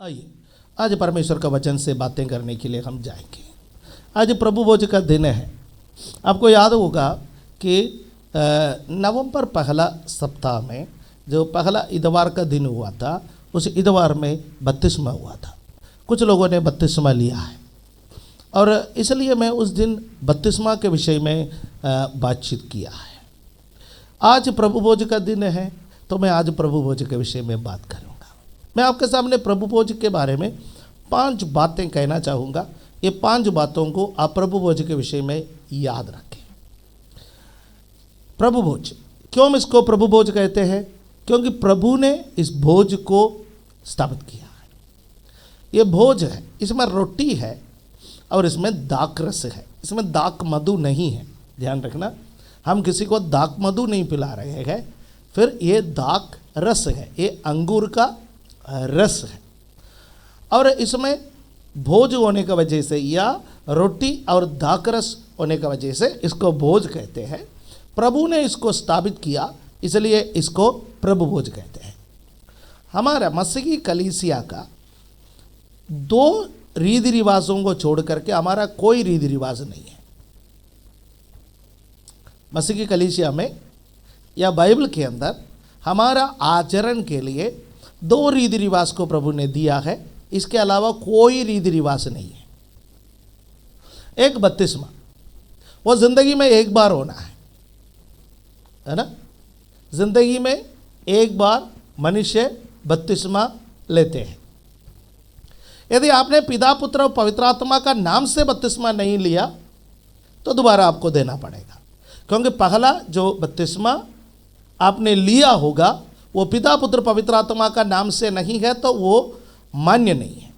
आइए आज परमेश्वर का वचन से बातें करने के लिए हम जाएंगे। आज प्रभु भोज का दिन है। आपको याद होगा कि नवंबर पहला सप्ताह में जो पहला इतवार का दिन हुआ था, उस इतवार में बपतिस्मा हुआ था। कुछ लोगों ने बपतिस्मा लिया है और इसलिए मैं उस दिन बपतिस्मा के विषय में बातचीत किया है। आज प्रभु भोज का दिन है तो मैं आज प्रभु भोज के विषय में बात करूँगा। मैं आपके सामने प्रभु भोज के बारे में 5 बातें कहना चाहूँगा। ये 5 बातों को आप प्रभु भोज के विषय में याद रखें। प्रभु भोज, क्यों हम इसको प्रभु भोज कहते हैं? क्योंकि प्रभु ने इस भोज को स्थापित किया है। ये भोज है, इसमें रोटी है और इसमें दाक रस है। इसमें दाक मधु नहीं है, ध्यान रखना। हम किसी को दाक मधु नहीं पिला रहे हैं। फिर ये दाक रस है, ये अंगूर का रस है। और इसमें भोज होने की वजह से या रोटी और दाक रस होने की वजह से इसको भोज कहते हैं। प्रभु ने इसको स्थापित किया, इसलिए इसको प्रभु भोज कहते हैं। हमारा मसीही कलीसिया का 2 रीति रिवाजों को छोड़ करके हमारा कोई रीति रिवाज नहीं है। मसीही कलीसिया में या बाइबल के अंदर हमारा आचरण के लिए 2 रीति रिवाज को प्रभु ने दिया है। इसके अलावा कोई रीति रिवाज नहीं है। एक बपतिस्मा, वो जिंदगी में एक बार होना है ना। जिंदगी में एक बार मनुष्य बपतिस्मा लेते हैं। यदि आपने पिता पुत्र और पवित्र आत्मा का नाम से बपतिस्मा नहीं लिया तो दोबारा आपको देना पड़ेगा, क्योंकि पहला जो बपतिस्मा आपने लिया होगा वो पिता पुत्र पवित्र आत्मा का नाम से नहीं है तो वो मान्य नहीं है,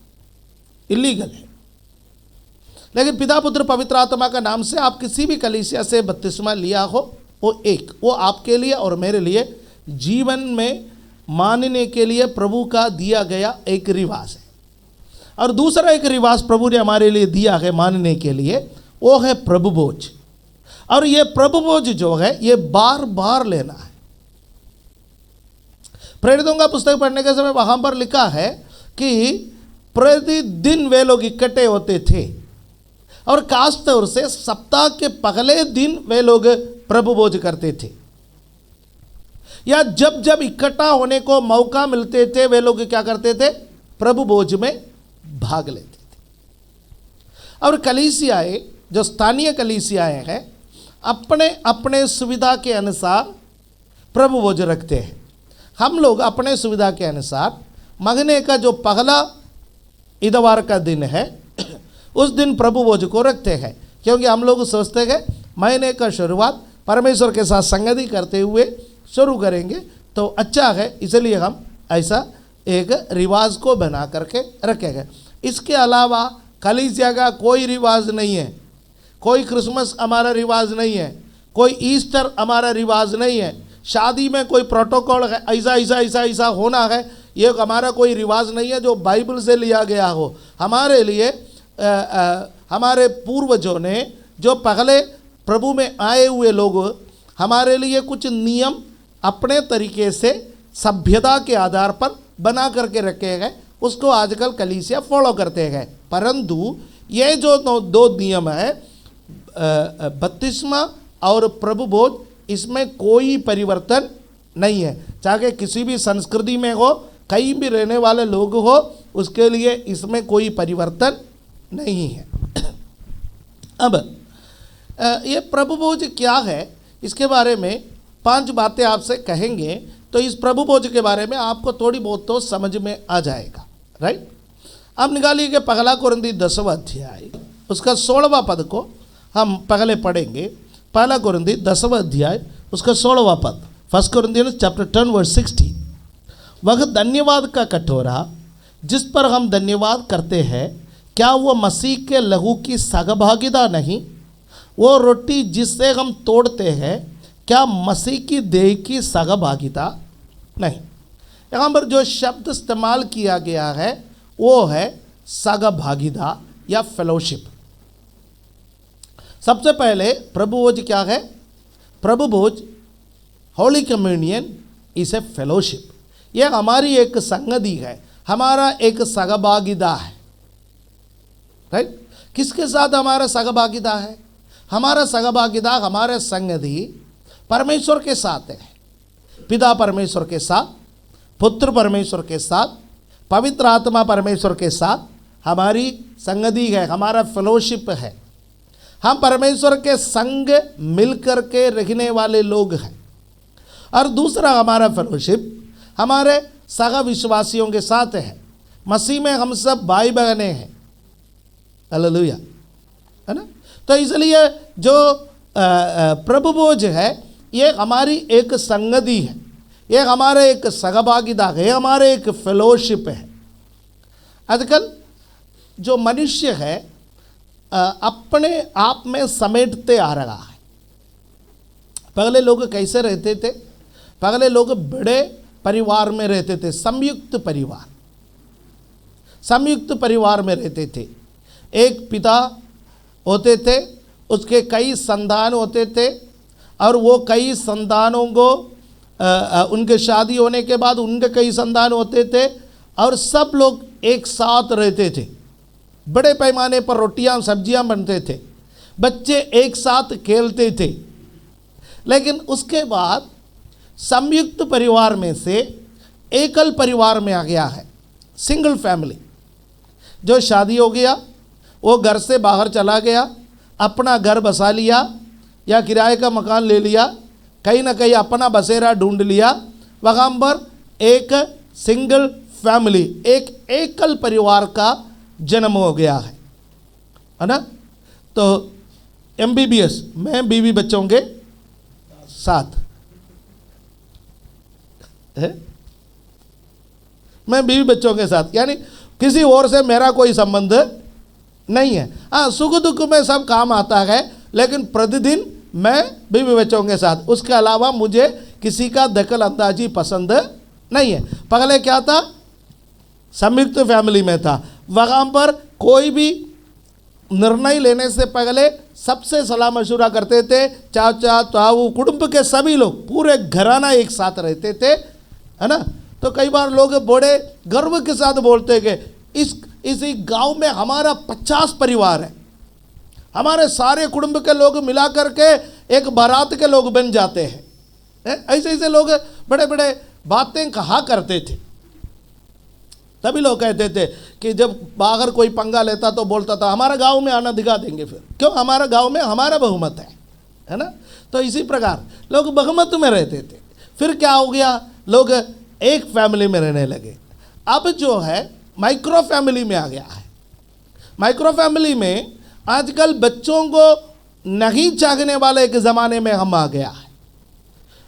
इलीगल है। लेकिन पिता पुत्र पवित्र आत्मा का नाम से आप किसी भी कलीसिया से बपतिस्मा लिया हो, वो आपके लिए और मेरे लिए जीवन में मानने के लिए प्रभु का दिया गया एक रिवाज है। और दूसरा एक रिवाज प्रभु ने हमारे लिए दिया है मानने के लिए, वो है प्रभु भोज। और ये प्रभु भोज जो है ये बार बार लेना है। प्रेरितों का पुस्तक पढ़ने के समय वहां पर लिखा है कि प्रतिदिन वे लोग इकट्ठे होते थे और खास तौर से सप्ताह के पहले दिन वे लोग प्रभु भोज करते थे, या जब जब इकट्ठा होने को मौका मिलते थे वे लोग क्या करते थे? प्रभु भोज में भाग लेते थे। और कलीसियाएं, जो स्थानीय कलीसियाएं हैं, अपने अपने सुविधा के अनुसार प्रभु भोज रखते हैं। हम लोग अपने सुविधा के अनुसार महीने का जो पहला इतवार का दिन है उस दिन प्रभु भोज को रखते हैं, क्योंकि हम लोग सोचते हैं महीने का शुरुआत परमेश्वर के साथ संगति करते हुए शुरू करेंगे तो अच्छा है, इसलिए हम ऐसा एक रिवाज को बना करके रखेंगे। इसके अलावा कलीसिया का कोई रिवाज नहीं है। कोई क्रिसमस हमारा रिवाज नहीं है, कोई ईस्टर हमारा रिवाज नहीं है, शादी में कोई प्रोटोकॉल है ऐसा ऐसा ऐसा ऐसा होना है, ये हमारा कोई रिवाज नहीं है जो बाइबल से लिया गया हो। हमारे लिए हमारे पूर्वजों ने, जो पहले प्रभु में आए हुए लोग, हमारे लिए कुछ नियम अपने तरीके से सभ्यता के आधार पर बना करके रखे हैं, उसको आजकल कलीसिया फॉलो करते हैं। परंतु ये जो 2 नियम है, बपतिस्मा और प्रभु भोज, इसमें कोई परिवर्तन नहीं है। चाहे किसी भी संस्कृति में हो, कहीं भी रहने वाले लोग हो, उसके लिए इसमें कोई परिवर्तन नहीं है। अब ये प्रभु भोज क्या है, इसके बारे में 5 बातें आपसे कहेंगे तो इस प्रभु भोज के बारे में आपको थोड़ी बहुत तो समझ में आ जाएगा, राइट। अब निकालिए कि पहला कुरिन्थी 10वां अध्याय उसका 16वां पद को हम पहले पढ़ेंगे। पहला कुरिन्थी 10वां अध्याय उसका 16वां पद, 1 Corinthians chapter 10 verse 16। वह धन्यवाद का कटोरा जिस पर हम धन्यवाद करते हैं, क्या वो मसीह के लहू की सहभागिता नहीं? वो रोटी जिससे हम तोड़ते हैं, क्या मसीह की देह की सहभागिता नहीं? यहाँ पर जो शब्द इस्तेमाल किया गया है वो है सहभागिता या फेलोशिप। सबसे पहले प्रभु भोज क्या है? प्रभु भोज, holy communion is a fellowship. यह हमारी एक संगति है, हमारा एक सहभागिता है। राइट, किसके साथ हमारा सहभागिता है? हमारा सहभागिता हमारे संगति परमेश्वर के साथ है। पिता परमेश्वर के साथ, पुत्र परमेश्वर के साथ, पवित्र आत्मा परमेश्वर के साथ हमारी संगति है, हमारा फेलोशिप है। हम परमेश्वर के संग मिलकर के रहने वाले लोग हैं। और दूसरा हमारा फेलोशिप हमारे सह विश्वासियों के साथ है। मसीह में हम सब भाई बहने हैं। हालेलुया, है ना। तो इसलिए जो प्रभु भोज है ये हमारी एक संगति है, ये हमारे एक सहभागिता है, ये हमारे एक फेलोशिप है। आजकल जो मनुष्य है अपने आप में समेटते आ रहा है। पहले लोग कैसे रहते थे? पहले लोग बड़े परिवार में रहते थे, संयुक्त परिवार, संयुक्त परिवार में रहते थे। एक पिता होते थे, उसके कई संतान होते थे, और वो कई संतानों को उनके शादी होने के बाद उनके कई संतान होते थे, और सब लोग एक साथ रहते थे। बड़े पैमाने पर रोटियां सब्जियां बनते थे, बच्चे एक साथ खेलते थे। लेकिन उसके बाद संयुक्त परिवार में से एकल परिवार में आ गया है, सिंगल फैमिली। जो शादी हो गया वो घर से बाहर चला गया, अपना घर बसा लिया या किराए का मकान ले लिया, कहीं ना कहीं अपना बसेरा ढूंढ लिया। वहाँ पर एक सिंगल फैमिली, एक एकल परिवार का जन्म हो गया है ना। तो MBBS में बीवी बच्चों के साथ है, मैं बीवी बच्चों के साथ, यानी किसी और से मेरा कोई संबंध नहीं है। हाँ, सुख दुख में सब काम आता है, लेकिन प्रतिदिन मैं बीवी बच्चों के साथ, उसके अलावा मुझे किसी का दखल अंदाजी पसंद नहीं है। पहले क्या था? संयुक्त फैमिली में था, वहाँ पर कोई भी निर्णय लेने से पहले सबसे सलाह मशुरा करते थे। चाचा ताऊ कुटुंब के सभी लोग, पूरे घराना एक साथ रहते थे, है ना। तो कई बार लोग बड़े गर्व के साथ बोलते कि इसी गांव में हमारा 50 परिवार है, हमारे सारे कुटुंब के लोग मिला करके एक बारात के लोग बन जाते हैं। ऐसे ऐसे लोग बड़े बड़े बातें कहा करते थे। तभी लोग कहते थे कि जब बाहर कोई पंगा लेता तो बोलता था हमारा गांव में आना दिखा देंगे। फिर क्यों? हमारा गांव में हमारा बहुमत है ना। तो इसी प्रकार लोग बहुमत में रहते थे। फिर क्या हो गया? लोग एक फैमिली में रहने लगे। अब जो है माइक्रो फैमिली में आ गया है। माइक्रो फैमिली में आजकल बच्चों को नहीं चाहने वाले एक ज़माने में हम आ गया है।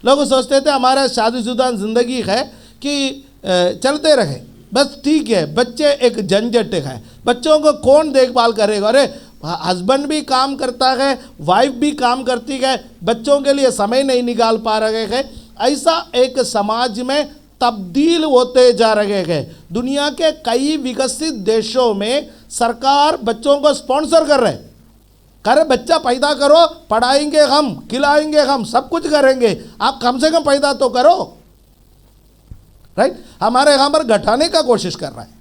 लोग सोचते थे हमारा शादीशुदा ज़िंदगी है कि चलते रहे, बस ठीक है। बच्चे एक झंझट है, बच्चों को कौन देखभाल करेगा? अरे हस्बैंड भी काम करता है, वाइफ भी काम करती है, बच्चों के लिए समय नहीं निकाल पा रहे हैं। ऐसा एक समाज में तब्दील होते जा रहे हैं। दुनिया के कई विकसित देशों में सरकार बच्चों को स्पॉन्सर कर रहे, करे बच्चा पैदा करो, पढ़ाएंगे हम, खिलाएंगे हम, सब कुछ करेंगे, आप कम से कम पैदा तो करो। राइट, हमारे यहाँ पर घटाने का कोशिश कर रहा है,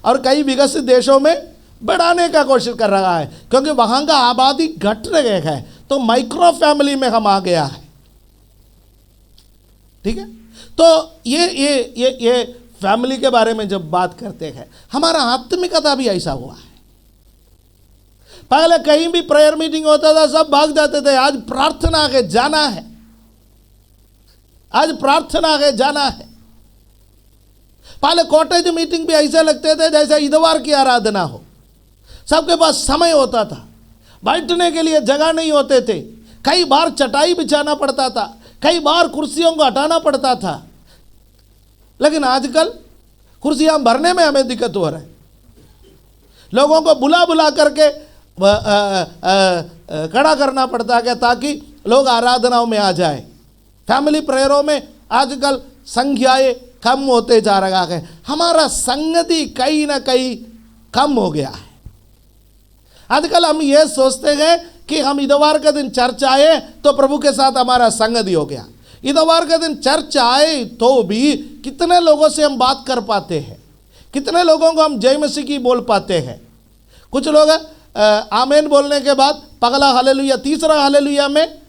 और कई विकसित देशों में बढ़ाने का कोशिश कर रहा है, क्योंकि वहाँ का आबादी घट रहे है। तो माइक्रो फैमिली में हम आ गया है। ठीक है, तो ये फैमिली के बारे में जब बात करते हैं, हमारा आत्मिकता भी ऐसा हुआ है। पहले कहीं भी प्रेयर मीटिंग होता था सब भाग जाते थे, आज प्रार्थना है जाना है, आज प्रार्थना है जाना है। पहले कॉटेज मीटिंग भी ऐसे लगते थे जैसे इतवार की आराधना हो, सबके पास समय होता था, बैठने के लिए जगह नहीं होते थे, कई बार चटाई बिछाना पड़ता था, कई बार कुर्सियों को हटाना पड़ता था। लेकिन आजकल कुर्सियां भरने में हमें दिक्कत हो रहा है। लोगों को बुला बुला करके खड़ा करना पड़ता है ताकि लोग आराधनाओं में आ जाए। फैमिली प्रेयरों में आजकल संख्याएं कम होते जा रहा है। हमारा संगति कहीं ना कहीं कम हो गया है। आजकल हम ये सोचते हैं कि हम इतवार के दिन चर्च आए तो प्रभु के साथ हमारा संगति हो गया। इतवार के दिन चर्च आए तो भी कितने लोगों से हम बात कर पाते हैं, कितने लोगों को हम जय मसीह की बोल पाते हैं? कुछ लोग आमेन बोलने के बाद पगला हालेलुया, तीसरा हालेलुया में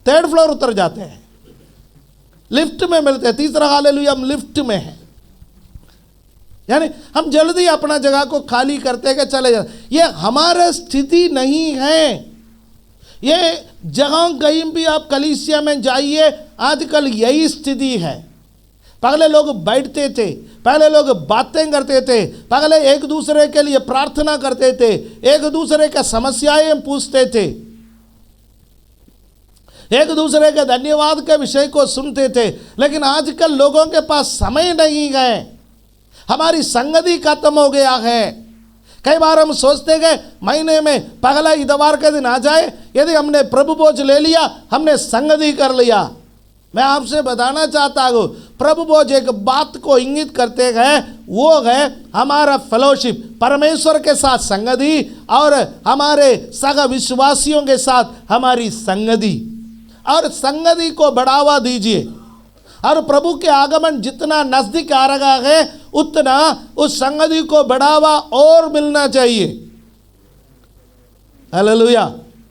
3rd फ्लोर उतर जाते हैं, लिफ्ट में मिलते हैं। तीसरा हालेलुया हम लिफ्ट में है, यानी हम जल्दी अपना जगह को खाली करते हैं, चले जाते। ये हमारा स्थिति नहीं है। ये जगह कहीं भी आप कलीसिया में जाइए, आजकल यही स्थिति है। पहले लोग बैठते थे, पहले लोग बातें करते थे, पहले एक दूसरे के लिए प्रार्थना करते थे, एक दूसरे का समस्याएं पूछते थे, एक दूसरे के धन्यवाद के विषय को सुनते थे। लेकिन आजकल लोगों के पास समय नहीं है, हमारी संगति खत्म हो गया है। कई बार हम सोचते गए महीने में पहला इतवार के दिन आ जाए, यदि हमने प्रभु भोज ले लिया, हमने संगति कर लिया। मैं आपसे बताना चाहता हूँ, प्रभु भोज एक बात को इंगित करते हैं, वो है हमारा फेलोशिप, परमेश्वर के साथ संगति और हमारे सगा विश्वासियों के साथ हमारी संगति। और संगति को बढ़ावा दीजिए, और प्रभु के आगमन जितना नजदीक आ रहा है उतना उस संगति को बढ़ावा और मिलना चाहिए। Hallelujah,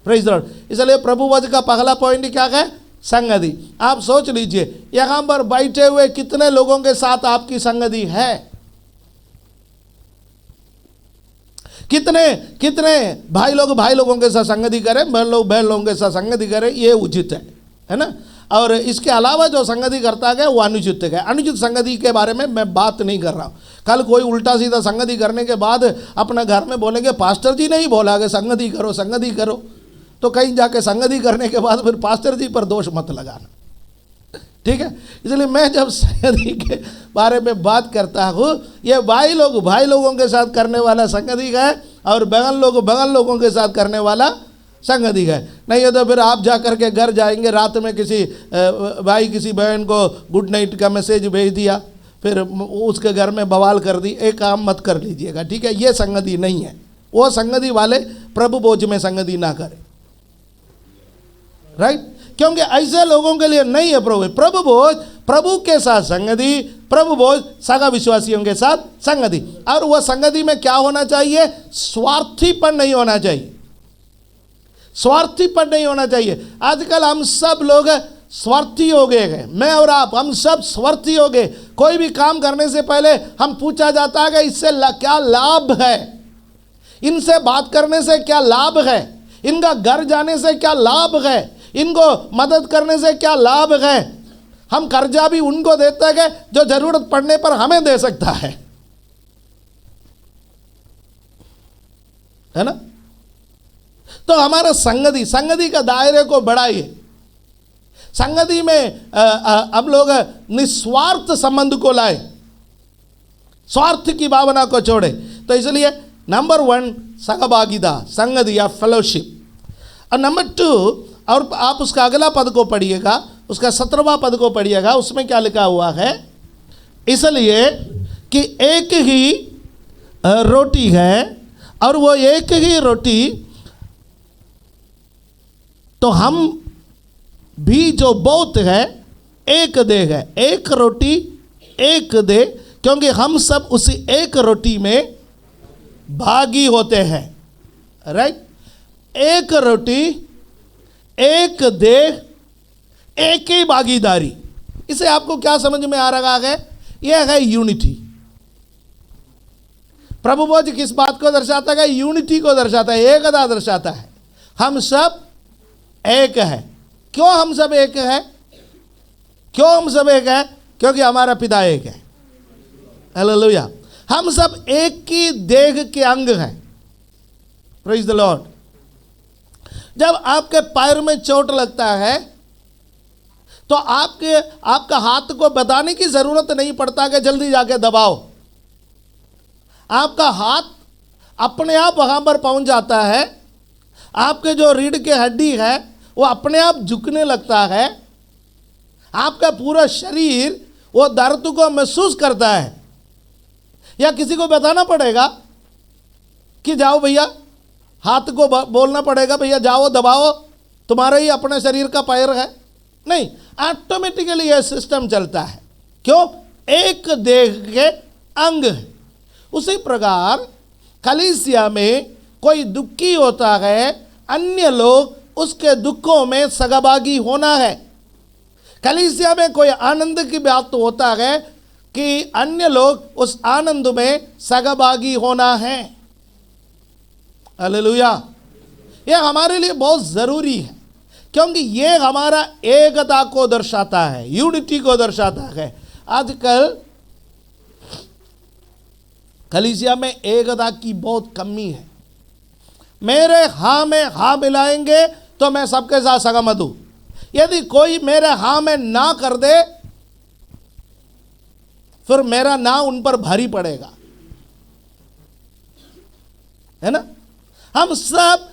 praise the Lord. इसलिए प्रभु वचन का पहला पॉइंट क्या है? संगति। आप सोच लीजिए, यहां पर बैठे हुए कितने लोगों के साथ आपकी संगति है? कितने कितने भाई लोगों के साथ संगति करें, बहन लोगों के साथ संगति करें, ये उचित है ना। और इसके अलावा जो संगति करता है वो अनुचित है। अनुचित संगति के बारे में मैं बात नहीं कर रहा हूँ। कल कोई उल्टा सीधा संगति करने के बाद अपने घर में बोलेंगे पास्टर जी नहीं बोला कि संगति करो संगति करो, तो कहीं जाके संगति करने के बाद फिर पास्टर जी पर दोष मत लगाना, ठीक है। इसलिए मैं जब संगति के बारे में बात करता हूँ, ये भाई लोगों के साथ करने वाला संगति है, और बगल लोगों के साथ करने वाला संगति है। नहीं है तो फिर आप जा कर के घर जाएंगे, रात में किसी भाई किसी बहन को गुड नाइट का मैसेज भेज दिया, फिर उसके घर में बवाल कर दी। एक काम मत कर लीजिएगा, ठीक है। ये संगति नहीं है। वो संगति वाले प्रभु भोज में संगति ना करें, राइट। क्योंकि ऐसे लोगों के लिए नहीं है प्रभु भोज, प्रभु के साथ संगति, प्रभु भोज सगा विश्वासियों के साथ संगति। और वह संगति में क्या होना चाहिए? स्वार्थीपन नहीं होना चाहिए, स्वार्थीपन नहीं होना चाहिए। आजकल हम सब लोग स्वार्थी हो गए हैं, मैं और आप, हम सब स्वार्थी हो गए। कोई भी काम करने से पहले हम पूछा जाता है कि इससे क्या लाभ है, इनसे बात करने से क्या लाभ है, इनका घर जाने से क्या लाभ है, इनको मदद करने से क्या लाभ है। हम कर्जा भी उनको देते हैं जो जरूरत पड़ने पर हमें दे सकता है ना। तो हमारा संगति का दायरे को बढ़ाइए। संगति में हम लोग निस्वार्थ संबंध को लाए, स्वार्थ की भावना को छोड़े। तो इसलिए नंबर 1 सहभागिता, संगति या फेलोशिप। और नंबर 2, और आप उसका अगला पद को पढ़िएगा, उसका 17वां पद को पढ़िएगा, उसमें क्या लिखा हुआ है? इसलिए कि एक ही रोटी है, और वो एक ही रोटी तो हम भी जो बहुत है एक देह है, एक रोटी एक देह, क्योंकि हम सब उसी एक रोटी में भागी होते हैं, राइट। एक रोटी एक देह एक ही भागीदारी। इसे आपको क्या समझ में आ रहा है? यह है यूनिटी। प्रभु भोज किस बात को दर्शाता है? यूनिटी को दर्शाता है, एकता दर्शाता है। हम सब एक है। क्यों हम सब एक है? क्यों हम सब एक है? क्योंकि हमारा पिता एक है। हालेलुया। हम सब एक ही देह के अंग हैं। Praise the Lord. जब आपके पैर में चोट लगता है तो आपका हाथ को बताने की जरूरत नहीं पड़ता कि जल्दी जाके दबाओ। आपका हाथ अपने आप वहां पर पहुंच जाता है। आपके जो रीढ़ की हड्डी है वो अपने आप झुकने लगता है। आपका पूरा शरीर वो दर्द को महसूस करता है। या किसी को बताना पड़ेगा कि जाओ भैया, हाथ को बोलना पड़ेगा भैया जाओ दबाओ, तुम्हारा ही अपने शरीर का पैर है? नहीं, ऑटोमेटिकली यह सिस्टम चलता है। क्यों? एक देह के अंग है। उसी प्रकार कलीसिया में कोई दुखी होता है, अन्य लोग उसके दुखों में सहभागी होना है। कलीसिया में कोई आनंद की बात तो होता है कि अन्य लोग उस आनंद में सहभागी होना है। हालेलुया। यह हमारे लिए बहुत ज़रूरी है, क्योंकि ये हमारा एकता को दर्शाता है, यूनिटी को दर्शाता है। आजकल कलीसिया में एकता की बहुत कमी है। मेरे हाँ में हाँ मिलाएंगे तो मैं सबके साथ सहमत हूं। यदि कोई मेरे हाँ में ना कर दे, फिर मेरा ना उन पर भारी पड़ेगा, है ना। हम सब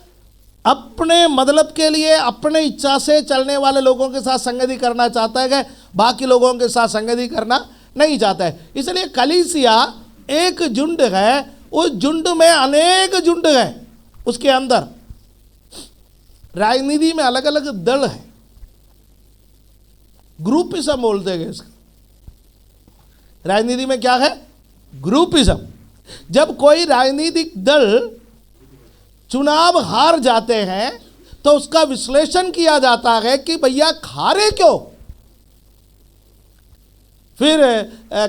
अपने मतलब के लिए, अपने इच्छा से चलने वाले लोगों के साथ संगति करना चाहता है, बाकी लोगों के साथ संगति करना नहीं चाहता है। इसलिए कलीसिया एक झुंड है, उस झुंड में अनेक झुंड है। उसके अंदर राजनीति में अलग अलग दल है, ग्रुपिज्म बोलते हैं इसका। राजनीति में क्या है? ग्रुपिज्म। जब कोई राजनीतिक दल चुनाव हार जाते हैं तो उसका विश्लेषण किया जाता है कि भैया हारे क्यों। फिर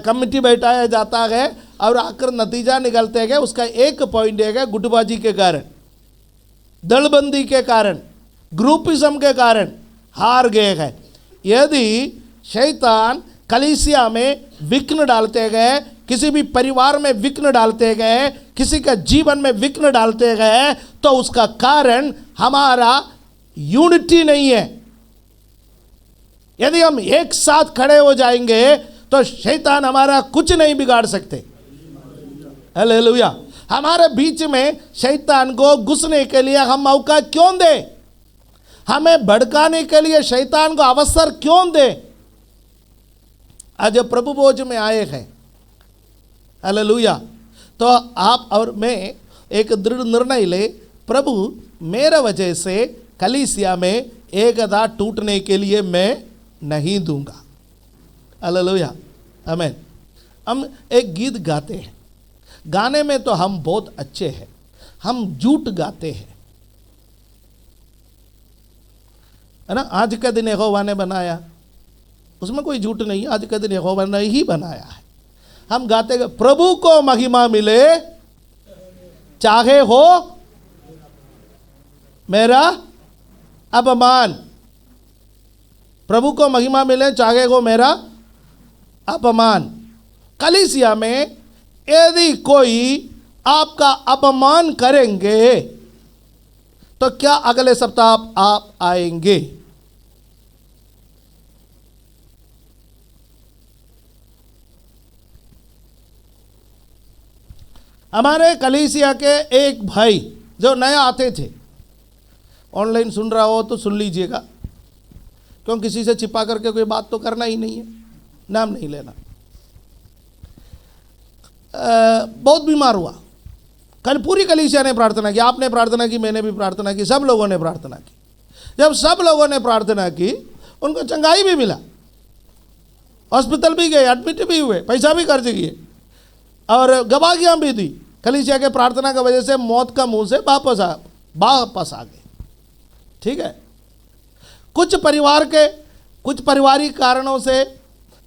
कमेटी बैठाया जाता है और आकर नतीजा निकलते हैं। उसका एक पॉइंट है, गुटबाजी के कारण, दलबंदी के कारण, ग्रुपिज्म के कारण हार गए हैं। यदि शैतान कलीसिया में विघ्न डालते गए, किसी भी परिवार में विघ्न डालते गए, किसी का जीवन में विघ्न डालते गए, तो उसका कारण हमारा यूनिटी नहीं है। यदि हम एक साथ खड़े हो जाएंगे तो शैतान हमारा कुछ नहीं बिगाड़ सकते। हालेलुया। हमारे बीच में शैतान को घुसने के लिए हम मौका क्यों दें? हमें भड़काने के लिए शैतान को अवसर क्यों दें? आज प्रभु भोज में आए हैं, हालेलुया, तो आप और मैं एक दृढ़ निर्णय ले, प्रभु मेरे वजह से कलीसिया में एकता टूटने के लिए मैं नहीं दूंगा। हालेलुया, आमीन। हम एक गीत गाते हैं, गाने में तो हम बहुत अच्छे हैं, हम झूठ गाते हैं, है ना। आज का दिन यहोवा ने बनाया, उसमें कोई झूठ नहीं, आज का दिन यहोवा ने ही बनाया है। हम गाते गए, प्रभु को महिमा मिले चाहे हो मेरा अपमान। प्रभु को महिमा मिले चाहे हो मेरा अपमान। कलीसिया में यदि कोई आपका अपमान करेंगे तो क्या अगले सप्ताह आप आएंगे? हमारे कलीसिया के एक भाई जो नया आते थे, ऑनलाइन सुन रहा हो तो सुन लीजिएगा, क्यों किसी से छिपा करके कोई बात तो करना ही नहीं है, नाम नहीं लेना। बहुत बीमार हुआ। कल पूरी कलीसिया ने प्रार्थना की, आपने प्रार्थना की, मैंने भी प्रार्थना की, सब लोगों ने प्रार्थना की। जब सब लोगों ने प्रार्थना की, उनको चंगाई भी मिला, हॉस्पिटल भी गए, एडमिट भी हुए, पैसा भी खर्च किए और गवाहियाँ भी दी। कलीसिया के प्रार्थना की वजह से मौत का मुंह से वापस आ गए। ठीक है। कुछ पारिवारिक कारणों से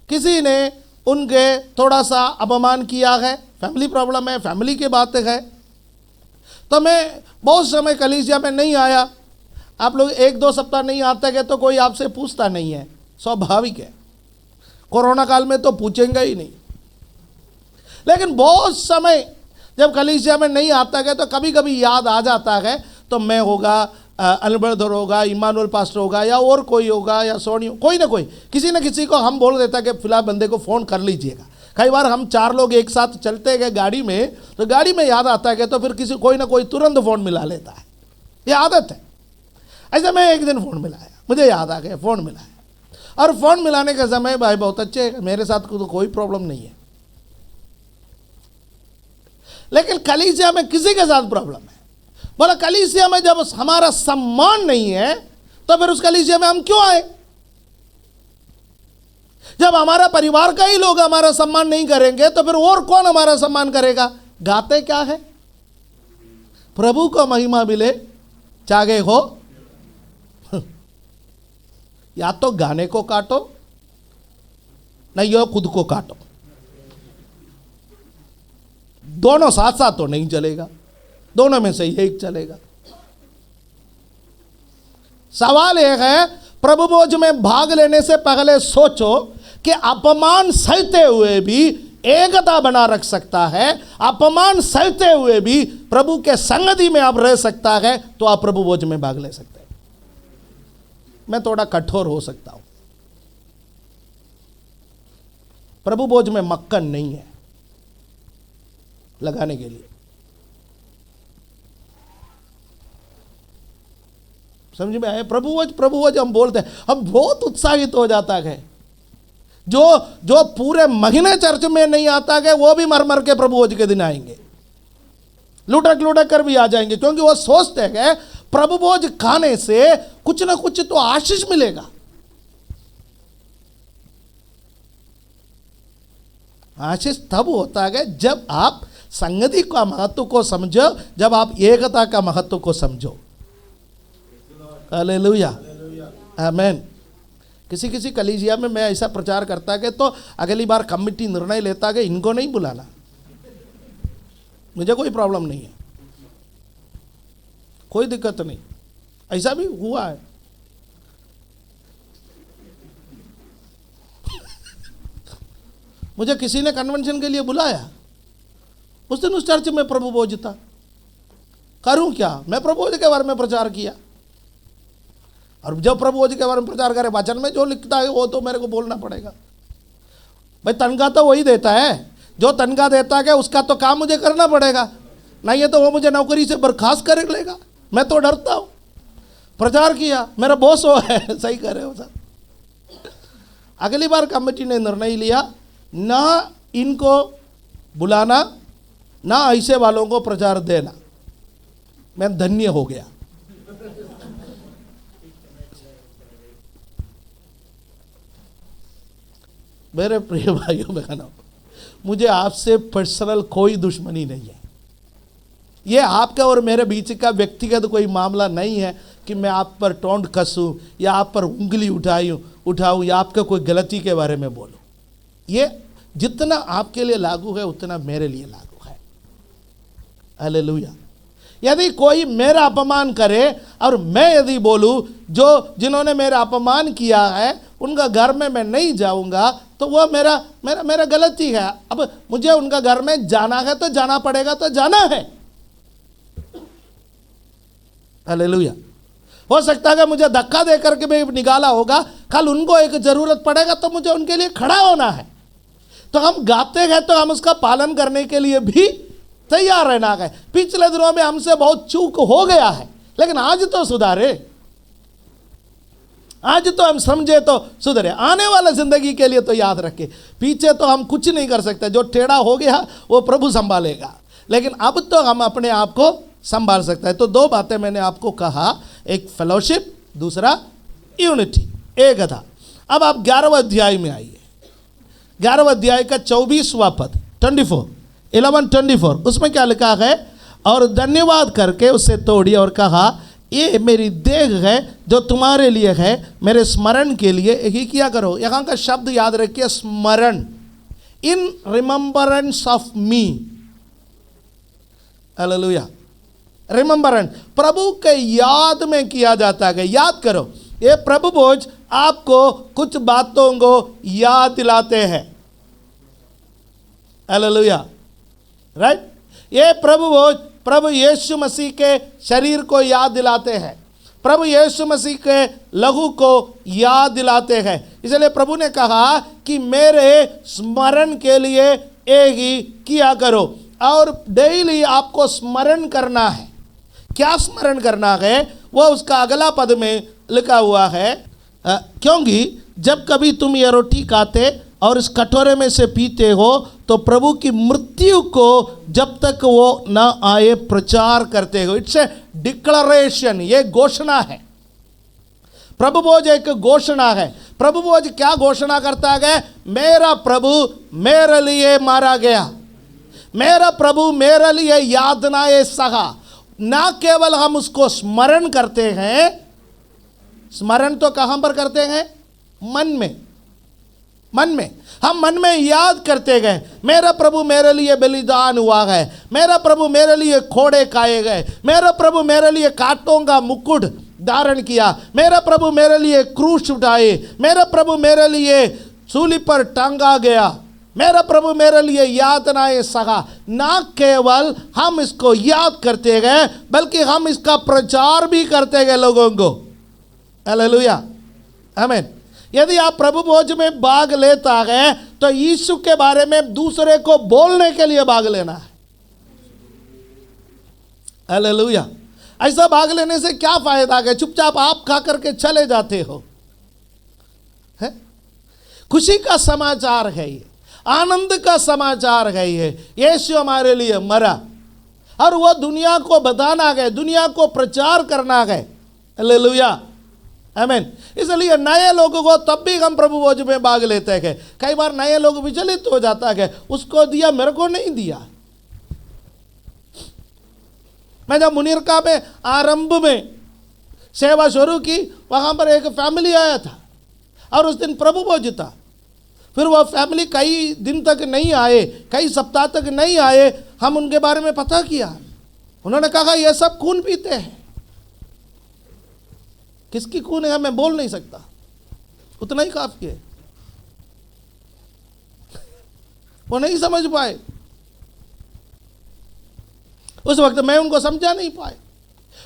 किसी ने उनके थोड़ा सा अपमान किया है, फैमिली प्रॉब्लम है, फैमिली की बात है, तो मैं बहुत समय कलीसिया में नहीं आया। आप लोग 1-2 सप्ताह नहीं आते गए तो कोई आपसे पूछता नहीं है, स्वाभाविक है। कोरोना काल में तो पूछेंगे ही नहीं। लेकिन बहुत समय जब कलीसिया में नहीं आता गया तो कभी कभी याद आ जाता है, तो मैं होगा, अनबरधर होगा, इमानुअल पास्टर होगा, या और कोई होगा, या सोनी, कोई ना कोई, किसी न किसी को हम बोल देता कि फिलहाल बंदे को फ़ोन कर लीजिएगा। कई बार हम 4 लोग एक साथ चलते गए गाड़ी में, तो गाड़ी में याद आता है तो फिर कोई ना कोई तुरंत फ़ोन मिला लेता है, ये आदत है। ऐसे मैं एक दिन फ़ोन मिलाया, मुझे याद आ गया, फ़ोन मिलाया, और फ़ोन मिलाने का समय भाई बहुत अच्छे है, मेरे साथ तो कोई प्रॉब्लम नहीं है। लेकिन कलीसिया में किसी के साथ प्रॉब्लम है। बोला कलीसिया में जब हमारा सम्मान नहीं है तो फिर उस कलीसिया में हम क्यों आए? जब हमारा परिवार का ही लोग हमारा सम्मान नहीं करेंगे तो फिर और कौन हमारा सम्मान करेगा? गाते क्या है? प्रभु को महिमा मिले चाहे हो, या तो गाने को काटो नहीं हो खुद को काटो, दोनों साथ साथ तो नहीं चलेगा, दोनों में से एक चलेगा। सवाल एक है, प्रभु भोज में भाग लेने से पहले सोचो कि अपमान सहते हुए भी एकता बना रख सकता है, अपमान सहते हुए भी प्रभु के संगति में आप रह सकता है, तो आप प्रभु भोज में भाग ले सकते हैं। मैं थोड़ा कठोर हो सकता हूं, प्रभु भोज में मक्खन नहीं है लगाने के लिए, समझ में आए? प्रभु भोज हम बोलते हैं, हम बहुत उत्साहित हो जाता है। जो पूरे महीने चर्च में नहीं आता है वो भी मर मर के प्रभु भोज के दिन आएंगे, लुढ़क कर भी आ जाएंगे, क्योंकि वो सोचते हैं प्रभु भोज खाने से कुछ ना कुछ तो आशीष मिलेगा। आशीष तब होता है जब आप संगति का महत्व को समझो, जब आप एकता का महत्व को समझो। हालेलुया, आमेन। किसी कलीसिया में मैं ऐसा प्रचार करता है तो अगली बार कमिटी निर्णय लेता है इनको नहीं बुलाना, मुझे कोई प्रॉब्लम नहीं है, कोई दिक्कत नहीं, ऐसा भी हुआ है। मुझे किसी ने कन्वेंशन के लिए बुलाया, उस दिन उस चर्च में प्रभु भोज था, करूं क्या? मैं प्रभु भोज के बारे में प्रचार किया, और जब प्रभु भोज के बारे में प्रचार करे, वचन में जो लिखता है वो तो मेरे को बोलना पड़ेगा। भाई तनख्वाह तो वही देता है, जो तनख्वाह देता है उसका तो काम मुझे करना पड़ेगा, नहीं है तो वो मुझे नौकरी से बर्खास्त कर लेगा। मैं तो डरता हूँ, प्रचार किया, मेरा बॉस वो है, सही कर रहे हो सर। अगली बार कमेटी ने निर्णय लिया ना इनको बुलाना, ना ऐसे वालों को प्रचार देना। मैं धन्य हो गया। मेरे प्रिय भाइयों बहनों, मुझे आपसे पर्सनल कोई दुश्मनी नहीं है। ये आपका और मेरे बीच का व्यक्तिगत कोई मामला नहीं है कि मैं आप पर टोंट कसूं या आप पर उंगली उठाऊं या आपका कोई गलती के बारे में बोलूं। ये जितना आपके लिए लागू है उतना मेरे लिए लागू है। हालेलुया। यदि कोई मेरा अपमान करे और मैं यदि बोलूं जिन्होंने मेरा अपमान किया है उनका घर में मैं नहीं जाऊंगा, तो वो मेरा गलती है। अब मुझे उनका घर में जाना है तो जाना पड़ेगा, तो जाना है। हालेलुया। हो सकता है मुझे धक्का दे करके भी निकाला होगा, कल उनको एक जरूरत पड़ेगा तो मुझे उनके लिए खड़ा होना है। तो हम गाते हैं तो हम उसका पालन करने के लिए भी तैयार रहना है। पिछले दिनों में हमसे बहुत चूक हो गया है, लेकिन आज तो सुधारे, आज तो हम समझे तो सुधरे। आने वाला जिंदगी के लिए तो याद रखे, पीछे तो हम कुछ नहीं कर सकते, जो टेढ़ा हो गया वो प्रभु संभालेगा, लेकिन अब तो हम अपने आप को संभाल सकते हैं। तो दो बातें मैंने आपको कहा, एक फेलोशिप, दूसरा यूनिटी, एक था। अब आप 11वें अध्याय में आइए, 11वें अध्याय का 24वां पद, 11:24, उसमें क्या लिखा है? और धन्यवाद करके उसे तोड़ी और कहा, ये मेरी देह है जो तुम्हारे लिए है, मेरे स्मरण के लिए यही किया करो। यहाँ का शब्द याद रखिए, स्मरण, in remembrance of me. Hallelujah. Remembrance, प्रभु के याद में किया जाता है। याद करो, ये प्रभु भोज आपको कुछ बातों को याद दिलाते हैं। Hallelujah, right. ये प्रभु भोज प्रभु यीशु मसीह के शरीर को याद दिलाते हैं, प्रभु यीशु मसीह के लहू को याद दिलाते हैं। इसलिए प्रभु ने कहा कि मेरे स्मरण के लिए एक ही किया करो। और डेली आपको स्मरण करना है। क्या स्मरण करना है? वो उसका अगला पद में लिखा हुआ है, क्योंकि जब कभी तुम ये रोटी खाते और इस कटोरे में से पीते हो तो प्रभु की मृत्यु को जब तक वो न आए प्रचार करते हो। इट्स ए डिक्लेरेशन, ये घोषणा है। प्रभु भोज एक घोषणा है। प्रभु भोज क्या घोषणा करता है? मेरा प्रभु मेरे लिए मारा गया, मेरा प्रभु मेरे लिए यातनाएं सहा। ना केवल हम उसको स्मरण करते हैं, स्मरण तो कहां पर करते हैं? मन में, मन में हम मन में याद करते गए, मेरा प्रभु मेरे लिए बलिदान हुआ है, मेरा प्रभु मेरे लिए खोड़े खाए गए, मेरा प्रभु मेरे लिए कांटों का मुकुट धारण किया, मेरा प्रभु मेरे लिए क्रूस उठाए, मेरा प्रभु मेरे लिए सूली पर टांगा गया, मेरा प्रभु मेरे लिए यातनाएं सहा। ना केवल हम इसको याद करते गए बल्कि हम इसका प्रचार भी करते गए लोगों को। हालेलुया, आमीन। यदि आप प्रभु भोज में भाग लेता है तो यीशु के बारे में दूसरे को बोलने के लिए भाग लेना है। हालेलुया। ऐसा भाग लेने से क्या फायदा है? चुपचाप आप खा करके चले जाते हो, है? खुशी का समाचार है ये, आनंद का समाचार है ये। यीशु हमारे लिए मरा और वह दुनिया को बताना है, दुनिया को प्रचार करना है। हालेलुया, आमीन। इसलिए नए लोगों को तब भी हम प्रभु भोज में भाग लेते हैं। कई बार नए लोग विचलित हो जाता है, उसको दिया मेरे को नहीं दिया। मैं जब मुनीरका में आरंभ में सेवा शुरू की, वहां पर एक फैमिली आया था और उस दिन प्रभु भोज था। फिर वह फैमिली कई दिन तक नहीं आए, कई सप्ताह तक नहीं आए। हम उनके बारे में पता किया, उन्होंने कहा ये सब खून पीते हैं। किसकी खून है मैं बोल नहीं सकता, उतना ही काफी है। वो नहीं समझ पाए, उस वक्त मैं उनको समझा नहीं पाए।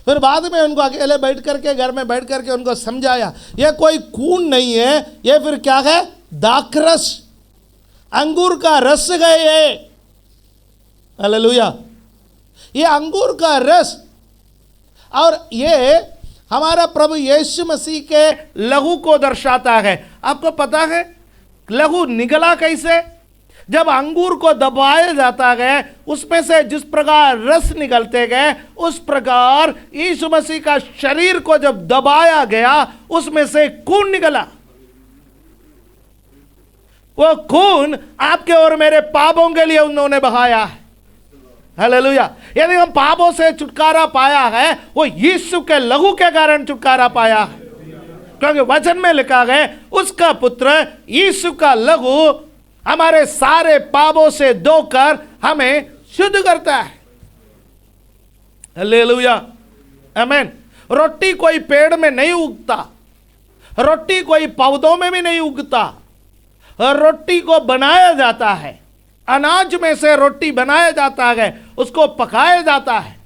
फिर बाद में उनको अकेले बैठ करके घर में बैठ करके उनको समझाया, यह कोई खून नहीं है, यह फिर क्या है? दाखरस, अंगूर का रस है ये। हालेलुया, ये अंगूर का रस। और ये हमारा प्रभु यीशु मसीह के लहू को दर्शाता है। आपको पता है लहू निकला कैसे? जब अंगूर को दबाया जाता है, उसमें से जिस प्रकार रस निकलते गए, उस प्रकार यीशु मसीह का शरीर को जब दबाया गया, उसमें से खून निकला। वो खून आपके और मेरे पापों के लिए उन्होंने बहाया है। हालेलुया। यदि हम पापों से छुटकारा पाया है, वो यीशु के लहू के कारण छुटकारा पाया है। क्योंकि वचन में लिखा है, उसका पुत्र यीशु का लहू हमारे सारे पापों से धोकर हमें शुद्ध करता है। हालेलुया, आमीन। रोटी कोई पेड़ में नहीं उगता, रोटी कोई पौधों में भी नहीं उगता। रोटी को बनाया जाता है, अनाज में से रोटी बनाया जाता है, उसको पकाया जाता है।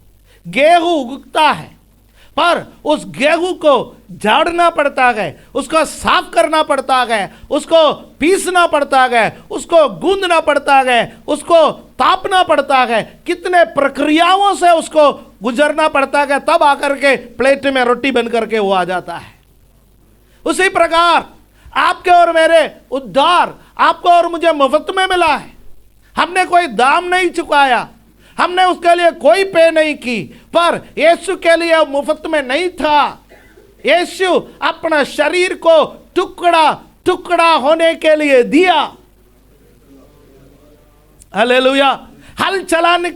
गेहूं उगता है, पर उस गेहूं को झाड़ना पड़ता है, उसको साफ करना पड़ता है, उसको पीसना पड़ता है, उसको गूंदना पड़ता है, उसको तापना पड़ता है। कितने प्रक्रियाओं से उसको गुजरना पड़ता है, तब आकर के प्लेट में रोटी बन करके वो आ जाता है। उसी प्रकार आपके और मेरे उद्धार आपको और मुझे मुफ्त में मिला है। हमने कोई दाम नहीं चुकाया, हमने उसके लिए कोई पे नहीं की, पर यीशु के लिए मुफ्त में नहीं था। यीशु अपना शरीर को टुकड़ा टुकड़ा होने के लिए दिया। हालेलुया। हल चलाने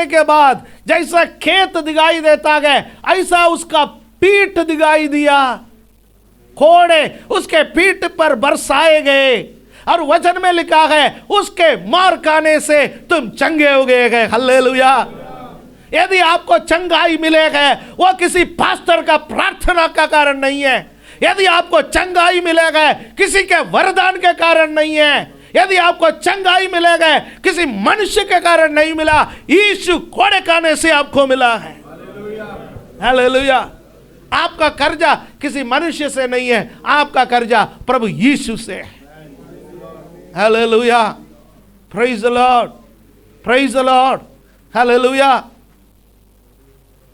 के बाद जैसा खेत दिखाई देता है, ऐसा उसका पीठ दिखाई दिया। कोड़े उसके पीठ पर बरसाए गए और वचन में लिखा है, उसके मार खाने से तुम चंगे हो गए। हालेलुया। यदि आपको चंगाई मिलेगा, वो किसी पास्टर का प्रार्थना का कारण नहीं है। यदि आपको चंगाई मिलेगा, किसी के वरदान के कारण नहीं है। यदि आपको चंगाई मिलेगा, किसी मनुष्य के कारण नहीं मिला, यीशु कोड़े खाने से आपको मिला है। हालेलुया। आपका कर्जा किसी मनुष्य से नहीं है, आपका कर्जा प्रभु यीशु से है। Hallelujah, praise the Lord, praise the Lord, hallelujah.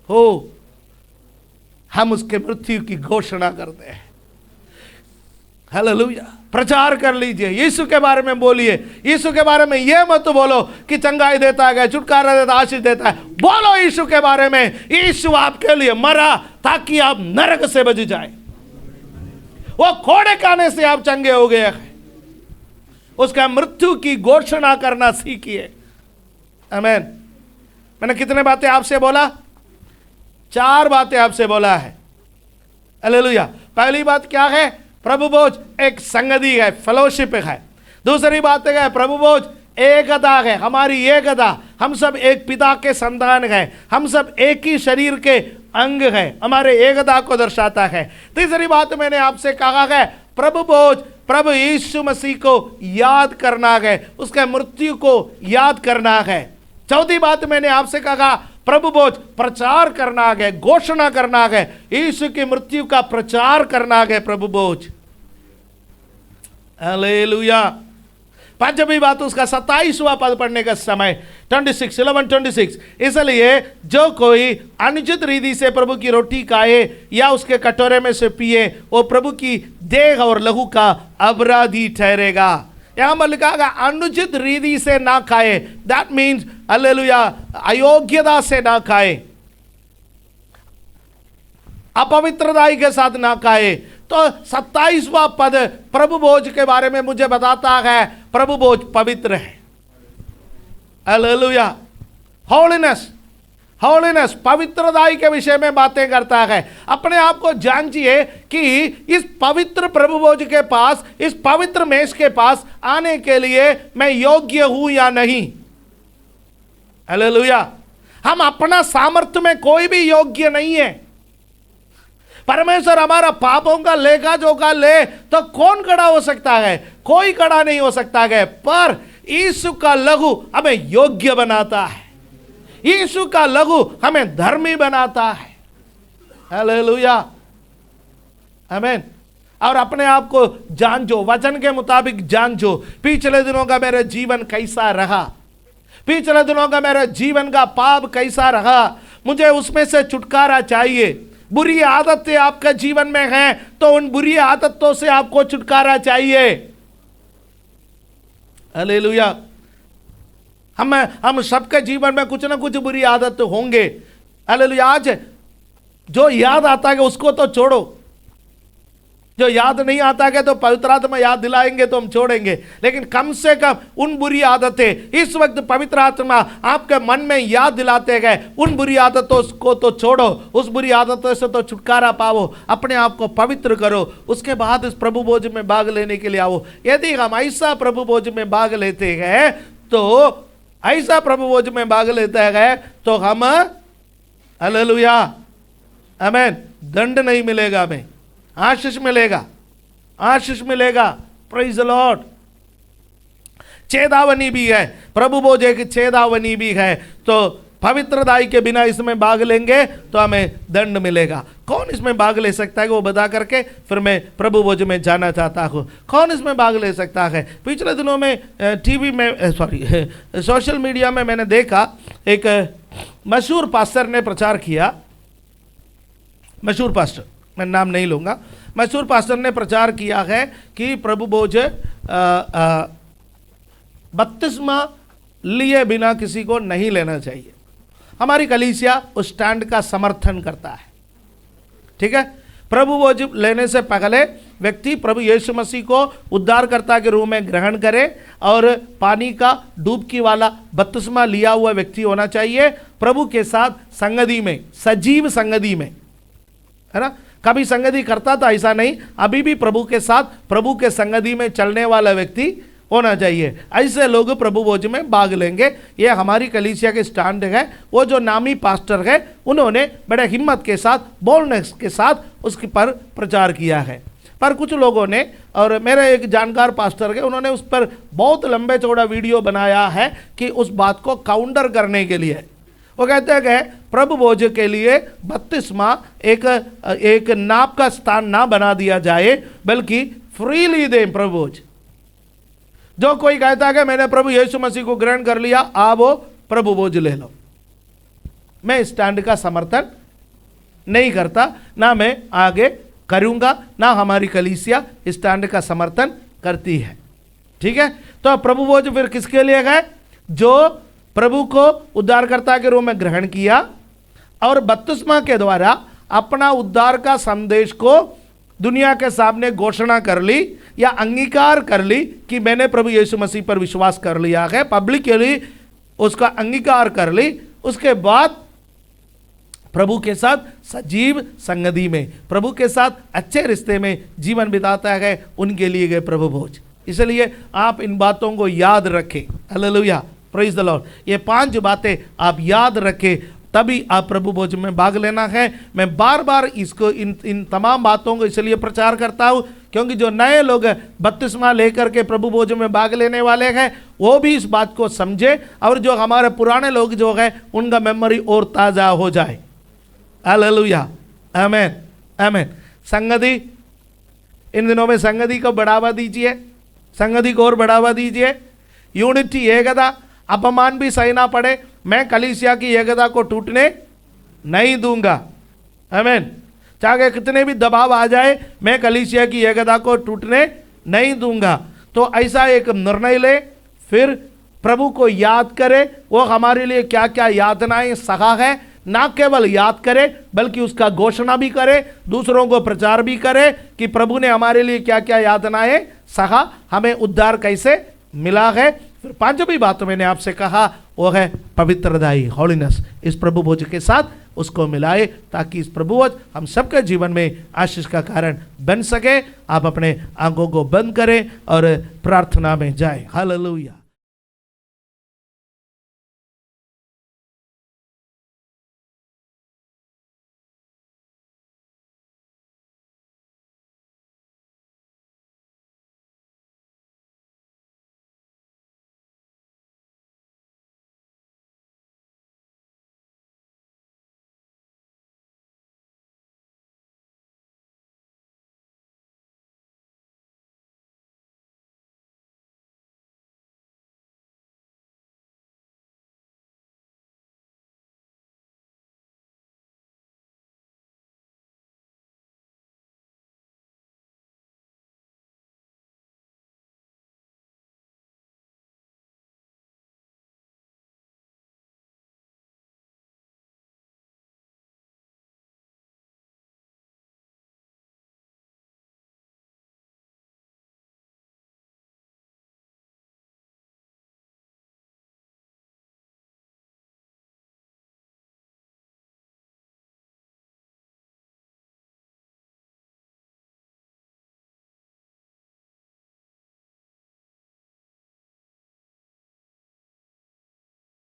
हो हम उसके मृत्यु की घोषणा करते हैं। हालेलुया। प्रचार कर लीजिए, यीशु के बारे में बोलिए। यीशु के बारे में यह मत बोलो कि चंगाई देता है, छुटकारा देता, आशीष देता है। बोलो यीशु के बारे में, यीशु आपके लिए मरा ताकि आप नरक से बच जाए। वो कोड़े खाने से आप चंगे हो गए हैं। उसका मृत्यु की घोषणा करना सीखिए। आमीन। मैंने कितने बातें आपसे बोला? 4 बातें आपसे बोला है। हालेलुया। पहली बात क्या है? प्रभु भोज एक संगति है, फेलोशिप है। दूसरी बात है प्रभु भोज एकता है, हमारी एकता। हम सब एक पिता के संतान हैं, हम सब एक ही शरीर के अंग हैं, हमारे एकता को दर्शाता है। तीसरी बात मैंने आपसे कहा है, प्रभु भोज प्रभु यीशु मसीह को याद करना है, उसके मृत्यु को याद करना है। चौथी बात मैंने आपसे कहा, प्रभु भोज प्रचार करना है, घोषणा करना है, यीशु की मृत्यु का प्रचार करना है प्रभु भोज। हालेलुया। पांचवी बात उसका 27वां पद पढ़ने का समय 11:26। इसलिए जो कोई अनुचित रीति से प्रभु की रोटी खाए या उसके कटोरे में से पिए, वो प्रभु की देह और लहू का अपराधी ठहरेगा। यहां पर लिखा है अनुचित रीति से ना खाए। दैट मीन्स हालेलुया, अयोग्यता से ना खाए, अपवित्रता के साथ ना खाए। तो 27वां पद प्रभु भोज के बारे में मुझे बताता है, प्रभु भोज पवित्र है। हालेलुया। होलीनेस, होलीनेस, पवित्रता के विषय में बातें करता है। अपने आप को जांचिए कि इस पवित्र प्रभु भोज के पास, इस पवित्र मेज के पास आने के लिए मैं योग्य हूं या नहीं। हालेलुया। हम अपना सामर्थ्य में कोई भी योग्य नहीं है। परमेश्वर हमारा पापों का लेखा जोखा ले तो कौन खड़ा हो सकता है? कोई खड़ा नहीं हो सकता है। पर यीशु का लहू हमें योग्य बनाता है, यीशु का लहू हमें धर्मी बनाता है। हालेलुया। आमीन। और अपने आप को जांचो, वचन के मुताबिक जांचो, पिछले दिनों का मेरा जीवन कैसा रहा, पिछले दिनों का मेरा जीवन का पाप कैसा रहा, मुझे उसमें से छुटकारा चाहिए। बुरी आदतें आपका जीवन में हैं तो उन बुरी आदतों से आपको छुटकारा चाहिए। हालेलुया। हम सबके जीवन में कुछ ना कुछ बुरी आदत होंगे। हालेलुया। आज जो याद आता है उसको तो छोड़ो, जो याद नहीं आता है तो पवित्र आत्मा याद दिलाएंगे तो हम छोड़ेंगे, लेकिन कम से कम उन बुरी आदतें इस वक्त पवित्र आत्मा आपके मन में याद दिलाते गए, उन बुरी आदतों को तो छोड़ो, उस बुरी आदतों से तो छुटकारा पाओ, अपने आप को पवित्र करो, उसके बाद इस प्रभु भोज में भाग लेने के लिए आओ। यदि हम ऐसा प्रभु भोज में भाग लेते हैं तो ऐसा प्रभु भोज में भाग लेते हैं तो हम हालेलुया आमीन, दंड नहीं मिलेगा, हमें आशीष मिलेगा, आशीष मिलेगा। Praise the Lord. चेतावनी भी है, प्रभु भोज एक चेतावनी भी है। तो पवित्रताई के बिना इसमें भाग लेंगे तो हमें दंड मिलेगा। कौन इसमें भाग ले सकता है वो बता करके फिर मैं प्रभु भोज में जाना चाहता हूँ। कौन इसमें भाग ले सकता है? पिछले दिनों में टीवी में सोशल मीडिया में मैंने देखा, एक मशहूर पास्टर ने प्रचार किया। मशहूर पास्टर, मैं नाम नहीं लूँगा, मशहूर पास्टर ने प्रचार किया है कि प्रभु भोज बपतिस्मा लिए बिना किसी को नहीं लेना चाहिए। हमारी कलीसिया उस स्टैंड का समर्थन करता है। ठीक है। प्रभु भोज लेने से पहले व्यक्ति प्रभु यीशु मसीह को उद्धारकर्ता के रूप में ग्रहण करे और पानी का डुबकी वाला बपतिस्मा लिया हुआ व्यक्ति होना चाहिए, प्रभु के साथ संगति में, सजीव संगति में, है ना। कभी संगति करता था ऐसा नहीं, अभी भी प्रभु के साथ, प्रभु के संगति में चलने वाला व्यक्ति होना चाहिए। ऐसे लोग प्रभु भोज में भाग लेंगे। ये हमारी कलीसिया के स्टैंड है। वो जो नामी पास्टर है उन्होंने बड़े हिम्मत के साथ, बोल्डनेस के साथ उसके पर प्रचार किया है। पर कुछ लोगों ने, और मेरे एक जानकार पास्टर है, उन्होंने उस पर बहुत लंबे चौड़ा वीडियो बनाया है कि उस बात को काउंटर करने के लिए। वो कहते हैं कि प्रभु भोज के लिए बपतिस्मा एक नाप का स्थान ना बना दिया जाए, बल्कि फ्रीली दें प्रभु भोज। जो कोई कहता है कि मैंने प्रभु यीशु मसीह को ग्रहण कर लिया, आप वो प्रभु भोज ले लो। मैं स्टैंड का समर्थन नहीं करता, ना मैं आगे करूंगा, ना हमारी कलीसिया स्टैंड का समर्थन करती है। ठीक है। तो प्रभु भोज फिर किसके लिए गए? जो प्रभु को उद्धारकर्ता के रूप में ग्रहण किया और बपतिस्मा के द्वारा अपना उद्धार का संदेश को दुनिया के सामने घोषणा कर ली या अंगीकार कर ली कि मैंने प्रभु यीशु मसीह पर विश्वास कर लिया है, पब्लिकली उसका अंगीकार कर ली, उसके बाद प्रभु के साथ सजीव संगति में, प्रभु के साथ अच्छे रिश्ते में जीवन बिताता है, उनके लिए गए प्रभु भोज। इसलिए आप इन बातों को याद रखें। Hallelujah, praise the Lord. ये 5 बातें आप याद रखें, तभी आप प्रभु भोज में भाग लेना है। मैं बार बार इसको इन तमाम बातों को इसलिए प्रचार करता हूँ क्योंकि जो नए लोग बपतिस्मा लेकर के प्रभु भोज में भाग लेने वाले हैं वो भी इस बात को समझे, और जो हमारे पुराने लोग जो है उनका मेमोरी और ताज़ा हो जाए। हालेलुया, आमीन, आमीन। संगति, इन दिनों में संगति को बढ़ावा दीजिए, संगति को और बढ़ावा दीजिए। यूनिटी, एकता, अपमान भी सहना पड़े, मैं कलीसिया की एकता को टूटने नहीं दूंगा। आमीन। चाहे कितने भी दबाव आ जाए, मैं कलीसिया की एकता को टूटने नहीं दूंगा। तो ऐसा एक निर्णय ले, फिर प्रभु को याद करे, वो हमारे लिए क्या क्या यातनाएं सहा है, ना केवल याद करे बल्कि उसका घोषणा भी करे, दूसरों को प्रचार भी करे कि प्रभु ने हमारे लिए क्या क्या यातनाएं सहा, हमें उद्धार कैसे मिला है। फिर 5वीं बात मैंने आपसे कहा वो है पवित्रताई, हॉलीनेस। इस प्रभु भोज के साथ उसको मिलाए ताकि इस प्रभु भोज हम सबके जीवन में आशीष का कारण बन सके। आप अपने आंखों को बंद करें और प्रार्थना में जाएं। हालेलुया।